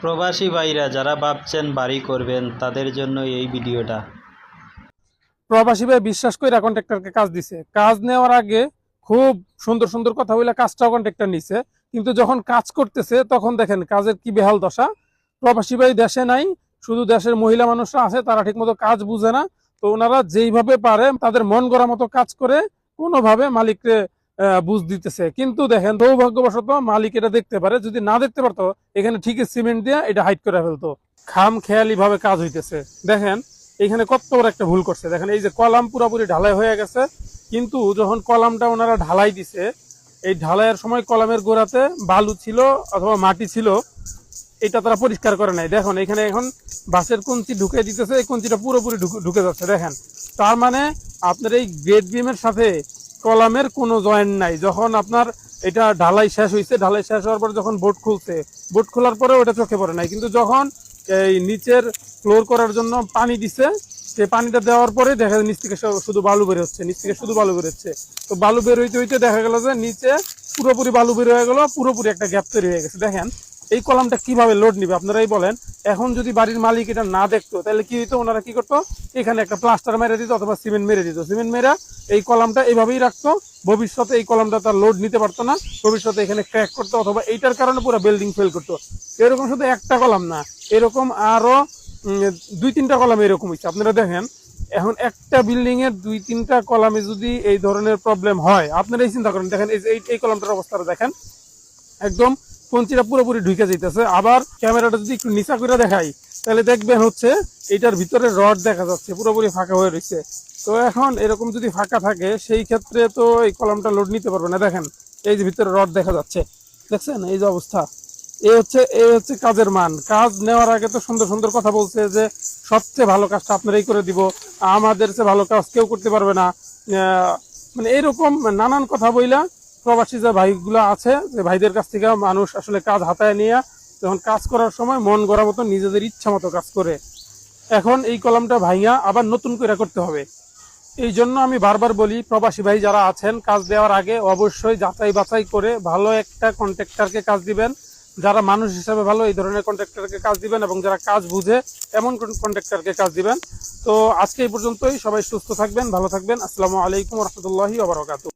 প্রবাসী ভাইরা যারা ভাবছেন বাড়ি করবেন তাদের জন্য এই ভিডিওটা। প্রবাসী ভাই বিশ্বাস করে কন্ট্রাক্টরকে কাজ দিছে। কাজ নেওয়ার আগে খুব সুন্দর সুন্দর কথা বলে কাজটাও কন্ট্রাক্টর নিছে, কিন্তু যখন কাজ করতেছে তখন দেখেন কাজের কি বেহাল দশা। প্রবাসী ভাই দেশে নাই, শুধু দেশের মহিলা মানুষরা আছে, তারা ঠিকমতো কাজ বুঝে না। তো ওনারা যেইভাবে পারে তাদের মন গড়া মতো কাজ করে কোনোভাবে মালিককে বুঝ দিতেছে। কিন্তু দেখেন সৌভাগ্যবশত মালিক এটা দেখতে পারে, যদি না দেখতে পারতো এখানে ঠিকই সিমেন্ট দিয়ে এটা হাইট করে ফেলতো। খাম খেয়ালি ভাবে কাজ হইতেছে। দেখেন এখানে কত বড় একটা ভুল করছে। দেখেন এই যে কলাম পুরোপুরি ঢালাই হয়ে গেছে, কিন্তু যখন কলামটা ওনারা ঢালাই দিছে, এই ঢালাইয়ের সময় কলামের গোড়াতে বালু ছিল অথবা মাটি ছিল, এটা তারা পরিষ্কার করে নাই। দেখুন এখানে এখন বাসের কঞ্চি ঢুকে দিতেছে, এই কঞ্চিটা পুরোপুরি ঢুকে যাচ্ছে। দেখেন তার মানে আপনার এই গ্রেড বিমের সাথে কলামের কোনো জয়েন্ট নাই। যখন আপনার এটা ঢালাই শেষ হয়েছে, ঢালাই শেষ হওয়ার পর যখন বোর্ড খুলছে, বোর্ড খোলার পরে ওটা চোখে পড়ে নাই, কিন্তু যখন এই নিচের ফ্লোর করার জন্য পানি দিছে, সেই পানিটা দেওয়ার পরে দেখা যায় নিচ থেকে শুধু বালু বের হচ্ছে, নিচ থেকে শুধু বালু বের হচ্ছে। তো বালু বের হইতে হইতে দেখা গেল যে নিচে পুরোপুরি বালু বের হয়ে গেল, পুরোপুরি একটা গ্যাপ তৈরি হয়ে গেছে। দেখেন এই কলামটা কিভাবে লোড নিবে আপনারাই বলেন। এখন যদি বাড়ির মালিক এটা না দেখতো তাহলে কি হইতো, ওনারা কি করতো, এখানে একটা প্লাস্টার মেরে দিত অথবা সিমেন্ট মেরে দিত। সিমেন্ট মেরে এই কলামটা এইভাবেই রাখতো, ভবিষ্যতে এই কলামটা তার লোড নিতে পারতো না, ভবিষ্যতে এখানে ক্র্যাক করতো অথবা এইটার কারণে পুরো বিল্ডিং ফেল করতো। এরকম শুধু একটা কলাম না, এরকম আরো 2-3টা কলাম এরকম হচ্ছে। আপনারা দেখেন এখন একটা বিল্ডিং এর 2-3টা কলামে যদি এই ধরনের প্রবলেম হয়, আপনারা এই চিন্তা করেন। দেখেন এই কলামটার অবস্থাটা দেখেন, একদম কঞ্চিটা পুরোপুরি ঢুকে যাইতেছে। আবার ক্যামেরাটা যদি একটু নিচা করে দেখাই তাহলে দেখবেন হচ্ছে এটার ভিতরে রড দেখা যাচ্ছে পুরোপুরি ফাঁকা হয়ে রয়েছে। তো এখন এরকম যদি ফাঁকা থাকে সেই ক্ষেত্রে তো এই কলামটা লোড নিতে পারবে না। দেখেন এই যে ভিতরে রড দেখা যাচ্ছে, দেখছেন এই যে অবস্থা। এই হচ্ছে কাজের মান। কাজ নেওয়ার আগে তো সুন্দর সুন্দর কথা বলছে যে সবচেয়ে ভালো কাজটা আপনারাই করে দিব, আমাদের চেয়ে ভালো কাজ কেউ করতে পারবে না। মানে এরকম নানান কথা বইলা প্রবাসী যে ভাইগুলো আছে, যে ভাইদের কাছ থেকে মানুষ আসলে কাজ হাতায় নিয়ে যখন কাজ করার সময় মন গড়া মতো নিজেদের ইচ্ছা মতো কাজ করে। এখন এই কলামটা ভাইয়া আবার নতুন করে করতে হবে। এই জন্য আমি বারবার বলি, প্রবাসী ভাই যারা আছেন কাজ দেওয়ার আগে অবশ্যই যাচাই বাছাই করে ভালো একটা কন্ট্রাক্টরকে কাজ দিবেন, যারা মানুষ হিসাবে ভালো এই ধরনের কন্ট্রাক্টরকে কাজ দিবেন, এবং যারা কাজ বুঝে এমন কন্ট্রাক্টরকে কাজ দিবেন। তো আজকে এই পর্যন্তই। সবাই সুস্থ থাকবেন, ভালো থাকবেন। আসসালামু আলাইকুম রহমতুল্লাহি ওয়া বারাকাতুহু।